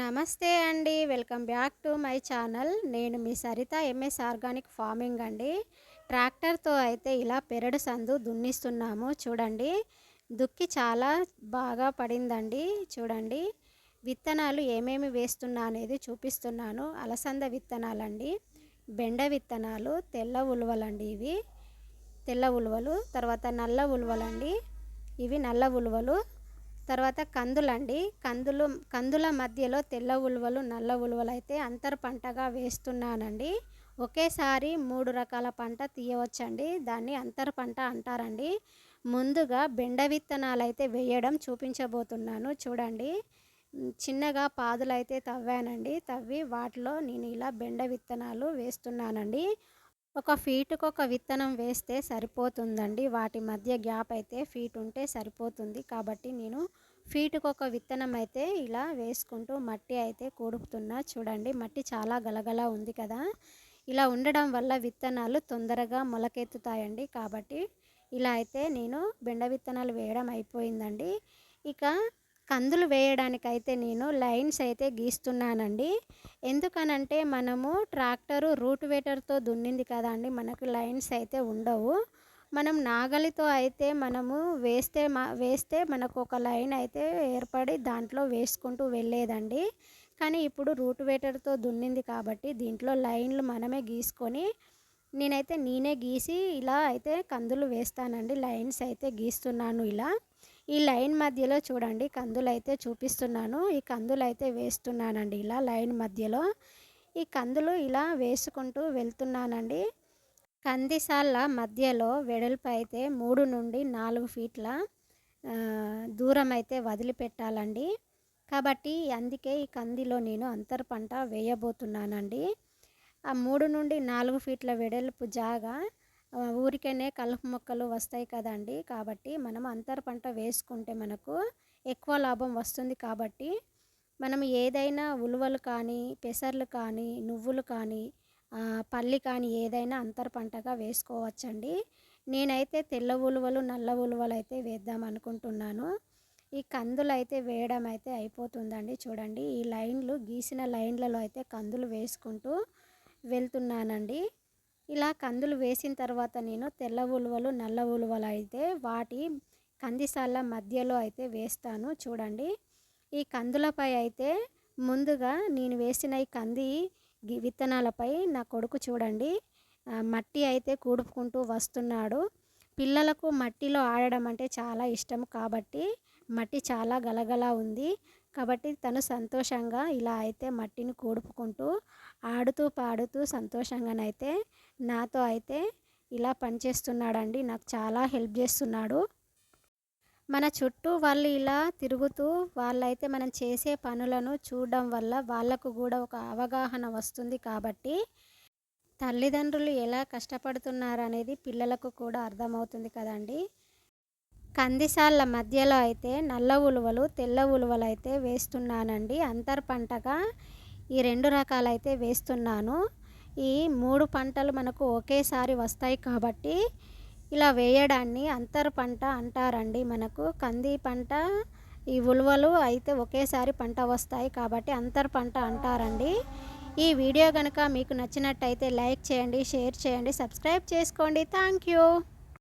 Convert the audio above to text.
నమస్తే అండి. Welcome back to my channel. నేను మీ సరిత ఎంఎస్ ఆర్గానిక్ ఫార్మింగ్ అండి. ట్రాక్టర్తో అయితే ఇలా పెరడు సందు దున్నిస్తున్నాము చూడండి. దుక్కి చాలా బాగా పడిందండి చూడండి. విత్తనాలు ఏమేమి వేస్తున్నా అనేది చూపిస్తున్నాను. అలసంద విత్తనాలండి, బెండ విత్తనాలు, తెల్ల ఉలువలండి ఇవి. తెల్ల ఉలువలు, తర్వాత నల్ల ఉలువలండి, ఇవి నల్ల ఉలువలు. తర్వాత కందులండి, కందుల మధ్యలో తెల్ల ఉలువలు నల్ల ఉలువలు అయితే అంతర పంటగా వేస్తున్నానండి. ఒకేసారి 3 రకాల పంట తీయవచ్చండి, దాన్ని అంతర పంట అంటారండి. ముందుగా బెండ విత్తనాలు అయితే వేయడం చూపించబోతున్నాను చూడండి. చిన్నగా పాదులు అయితే తవ్వానండి, తవ్వి వాటిలో నేను ఇలా బెండ విత్తనాలు వేస్తున్నానండి. ఒక ఫీటుకు ఒక విత్తనం వేస్తే సరిపోతుందండి. వాటి మధ్య గ్యాప్ అయితే ఫీట్ ఉంటే సరిపోతుంది. కాబట్టి నేను ఫీటుకు ఒక విత్తనం అయితే ఇలా వేసుకుంటూ మట్టి అయితే కూడుపుతున్నా చూడండి. మట్టి చాలా గలగలా ఉంది కదా, ఇలా ఉండడం వల్ల విత్తనాలు తొందరగా మొలకెత్తుతాయండి. కాబట్టి ఇలా అయితే నేను బెండ విత్తనాలు వేయడం అయిపోయిందండి. ఇక కందులు వేయడానికైతే నేను లైన్స్ అయితే గీస్తున్నానండి. ఎందుకనంటే మనము ట్రాక్టరు రూట్వేటర్తో దున్నింది కదా అండి, మనకు లైన్స్ అయితే ఉండవు. మనం నాగలితో అయితే మనము వేస్తే మనకు ఒక లైన్ అయితే ఏర్పడి దాంట్లో వేసుకుంటూ వెళ్ళేదండి. కానీ ఇప్పుడు రూట్వేటర్తో దున్నింది కాబట్టి దీంట్లో లైన్లు మనమే గీసుకొని నేనే గీసి ఇలా అయితే కందులు వేస్తానండి. లైన్స్ అయితే గీస్తున్నాను ఇలా. ఈ లైన్ మధ్యలో చూడండి కందులు అయితే చూపిస్తున్నాను. ఈ కందులు అయితే వేస్తున్నానండి ఇలా లైన్ మధ్యలో. ఈ కందులు ఇలా వేసుకుంటూ వెళ్తున్నానండి. కందిసాల మధ్యలో వెడల్పు అయితే 3 నుండి 4 ఫీట్ల దూరం అయితే వదిలిపెట్టాలండి. కాబట్టి అందుకే ఈ కందిలో నేను అంతర పంట వేయబోతున్నానండి. ఆ 3 నుండి 4 ఫీట్ల వెడల్పు జాగా ఊరికేనే కలుపు మొక్కలు వస్తాయి కదండి. కాబట్టి మనం అంతర పంట వేసుకుంటే మనకు ఎక్కువ లాభం వస్తుంది. కాబట్టి మనం ఏదైనా ఉలువలు కానీ, పెసర్లు కానీ, నువ్వులు కానీ, పల్లి కానీ ఏదైనా అంతర పంటగా వేసుకోవచ్చండి. నేనైతే తెల్ల ఉలువలు నల్ల ఉలువలు అయితే వేద్దాం అనుకుంటున్నాను. ఈ కందులు అయితే వేయడం అయితే అయిపోతుందండి చూడండి. ఈ లైన్లు గీసిన లైన్లలో అయితే కందులు వేసుకుంటూ వెళ్తున్నానండి. ఇలా కందులు వేసిన తర్వాత నేను తెల్ల ఉలువలు నల్ల ఉలువలు అయితే వాటి కందిసాల మధ్యలో అయితే వేస్తాను చూడండి. ఈ కందులపై అయితే ముందుగా నేను వేసిన ఈ విత్తనాలపై నా కొడుకు చూడండి మట్టి అయితే కూడుపుకుంటూ వస్తున్నాడు. పిల్లలకు మట్టిలో ఆడడం అంటే చాలా ఇష్టం కాబట్టి మట్టి చాలా గలగలా ఉంది. కాబట్టి తను సంతోషంగా ఇలా అయితే మట్టిని కూడుపుకుంటూ ఆడుతూ పాడుతూ సంతోషంగానైతే నాతో అయితే ఇలా పనిచేస్తున్నాడండి. నాకు చాలా హెల్ప్ చేస్తున్నాడు. మన చుట్టూ వాళ్ళు ఇలా తిరుగుతూ వాళ్ళైతే మనం చేసే పనులను చూడడం వల్ల వాళ్ళకు కూడా ఒక అవగాహన వస్తుంది. కాబట్టి తల్లిదండ్రులు ఎలా కష్టపడుతున్నారు అనేది పిల్లలకు కూడా అర్థమవుతుంది కదండి. కందిసాల మధ్యలో అయితే నల్ల ఉలువలు తెల్ల ఉలువలు అయితే వేస్తున్నానండి. అంతర్ పంటగా ఈ 2 రకాలైతే వేస్తున్నాను. ఈ 3 పంటలు మనకు ఒకేసారి వస్తాయి కాబట్టి ఇలా వేయడాన్ని అంతర పంట అంటారండి. మనకు కంది పంట, ఈ ఉలువలు అయితే ఒకేసారి పంట వస్తాయి కాబట్టి అంతర పంట అంటారండి. ఈ వీడియో కనుక మీకు నచ్చినట్టయితే లైక్ చేయండి, షేర్ చేయండి, సబ్స్క్రైబ్ చేసుకోండి. Thank you.